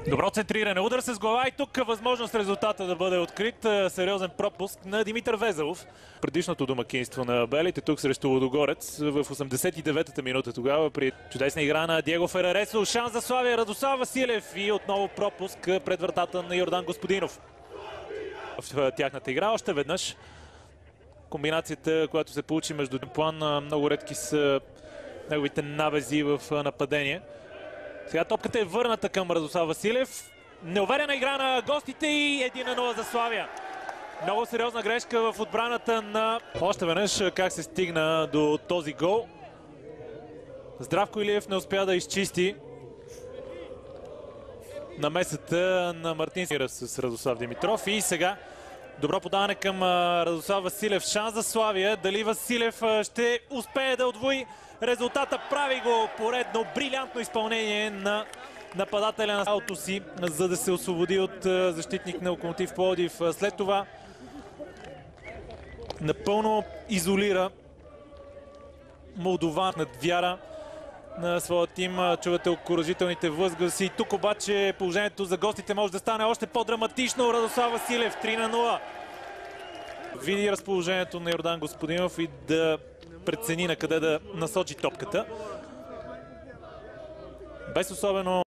Добро центриране, удар с глава и тук възможност резултата да бъде открит. Сериозен пропуск на Димитър Везелов. Предишното домакинство на белите тук срещу Лудогорец в 89-та минута тогава при чудесна игра на Диего Фераресо. Шанс за Славия, Радослав Василев и отново пропуск пред вратата на Йордан Господинов. В тяхната игра още веднъж комбинацията, която се получи между план, много редки са неговите навези в нападение. Сега топката е върната към Радослав Василев. Неуверена игра на гостите и 1-0 за Славия. Много сериозна грешка в отбраната на... Още веднъж как се стигна до този гол. Здравко Илиев не успя да изчисти намесата на Мартин с Радослав Димитров. И сега добро подаване към Радослав Василев. Шанс за Славия. Дали Василев ще успее да отвои резултата? Прави го поредно брилянтно изпълнение на нападателя на салто си, за да се освободи от защитник на Локомотив Пловдив. След това напълно изолира Молдован над вяра на своя тим. Чувате окуражителните възгласи. Тук обаче положението за гостите може да стане още по-драматично. Радослав Василев 3-0. Види разположението на Йордан Господинов и да прецени на къде да насочи топката. Без особено